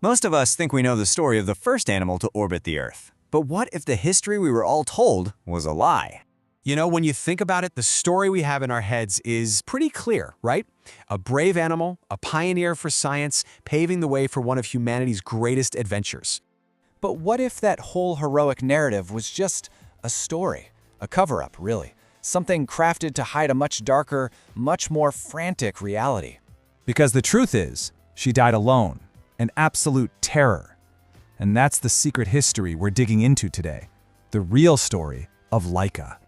Most of us think we know the story of the first animal to orbit the Earth. But what if the history we were all told was a lie? You know, when you think about it, the story we have in our heads is pretty clear, right? A brave animal, a pioneer for science, paving the way for one of humanity's greatest adventures. But what if that whole heroic narrative was just a story? A cover-up, really. Something crafted to hide a much darker, much more frantic reality. Because the truth is, she died alone, an absolute terror. And that's the secret history we're digging into today. The real story of Laika.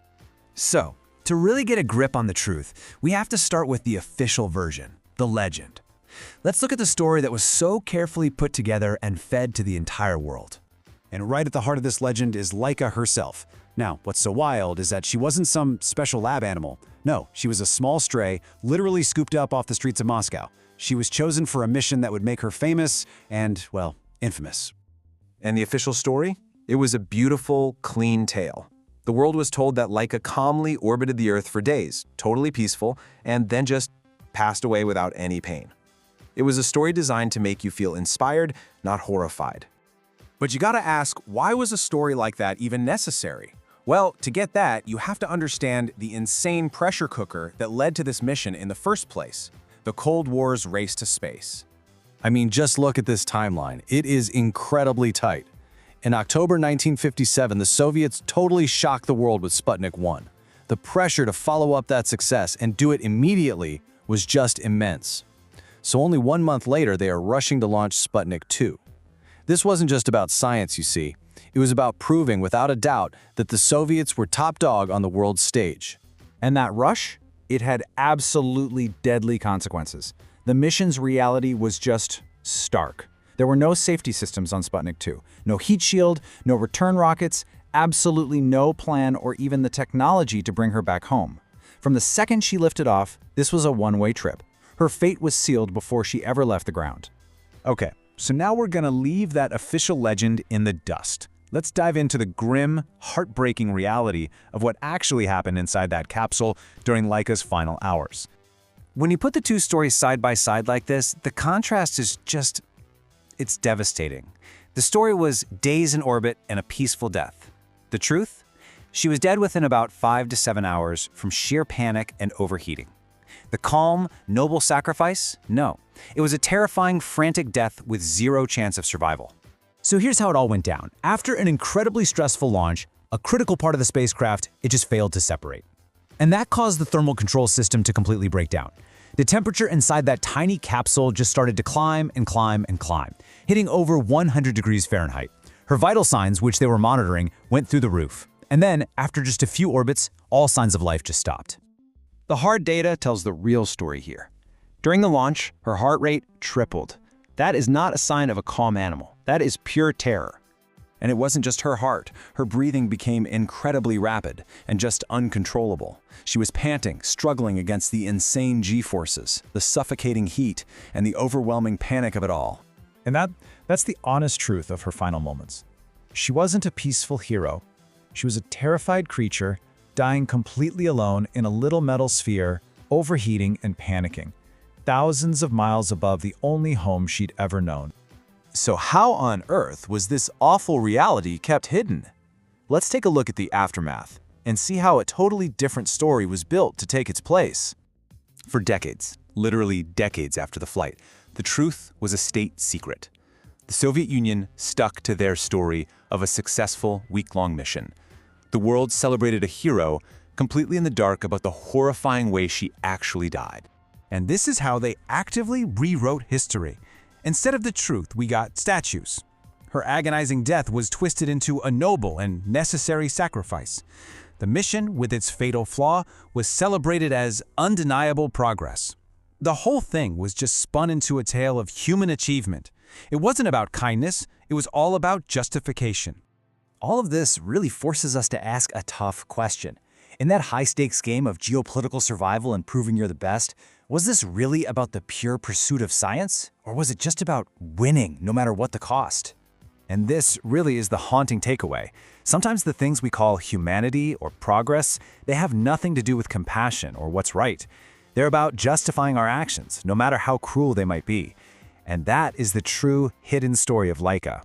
So, to really get a grip on the truth, we have to start with the official version, the legend. Let's look at the story that was so carefully put together and fed to the entire world. And right at the heart of this legend is Laika herself. Now, what's so wild is that she wasn't some special lab animal. No, she was a small stray, literally scooped up off the streets of Moscow. She was chosen for a mission that would make her famous and, well, infamous. And the official story? It was a beautiful, clean tale. The world was told that Laika calmly orbited the Earth for days, totally peaceful, and then just passed away without any pain. It was a story designed to make you feel inspired, not horrified. But you gotta ask, why was a story like that even necessary? Well, to get that, you have to understand the insane pressure cooker that led to this mission in the first place, the Cold War's race to space. I mean, just look at this timeline. It is incredibly tight. In October 1957, the Soviets totally shocked the world with Sputnik 1. The pressure to follow up that success and do it immediately was just immense. So only 1 month later, they are rushing to launch Sputnik 2. This wasn't just about science, you see. It was about proving without a doubt that the Soviets were top dog on the world stage. And that rush? It had absolutely deadly consequences. The mission's reality was just stark. There were no safety systems on Sputnik 2, no heat shield, no return rockets, absolutely no plan or even the technology to bring her back home. From the second she lifted off, this was a one-way trip. Her fate was sealed before she ever left the ground. Okay, so now we're gonna leave that official legend in the dust. Let's dive into the grim, heartbreaking reality of what actually happened inside that capsule during Laika's final hours. When you put the two stories side by side like this, the contrast is just... it's devastating. The story was days in orbit and a peaceful death. The truth? She was dead within about 5 to 7 hours from sheer panic and overheating. The calm, noble sacrifice? No. It was a terrifying, frantic death with zero chance of survival. So here's how it all went down. After an incredibly stressful launch, a critical part of the spacecraft, it just failed to separate. And that caused the thermal control system to completely break down. The temperature inside that tiny capsule just started to climb and climb and climb, hitting over 100 degrees Fahrenheit. Her vital signs, which they were monitoring, went through the roof. And then, after just a few orbits, all signs of life just stopped. The hard data tells the real story here. During the launch, her heart rate tripled. That is not a sign of a calm animal. That is pure terror. And it wasn't just her heart. Her breathing became incredibly rapid and just uncontrollable. She was panting, struggling against the insane G-forces, the suffocating heat, and the overwhelming panic of it all. And that's the honest truth of her final moments. She wasn't a peaceful hero. She was a terrified creature, dying completely alone in a little metal sphere, overheating and panicking, thousands of miles above the only home she'd ever known. So how on earth was this awful reality kept hidden? Let's take a look at the aftermath and see how a totally different story was built to take its place. For decades, literally decades after the flight, the truth was a state secret. The Soviet Union stuck to their story of a successful week-long mission. The world celebrated a hero completely in the dark about the horrifying way she actually died. And this is how they actively rewrote history. Instead of the truth, we got statues. Her agonizing death was twisted into a noble and necessary sacrifice. The mission, with its fatal flaw, was celebrated as undeniable progress. The whole thing was just spun into a tale of human achievement. It wasn't about kindness, it was all about justification. All of this really forces us to ask a tough question. In that high-stakes game of geopolitical survival and proving you're the best, was this really about the pure pursuit of science? Or was it just about winning, no matter what the cost? And this really is the haunting takeaway. Sometimes the things we call humanity or progress, they have nothing to do with compassion or what's right. They're about justifying our actions, no matter how cruel they might be. And that is the true hidden story of Laika.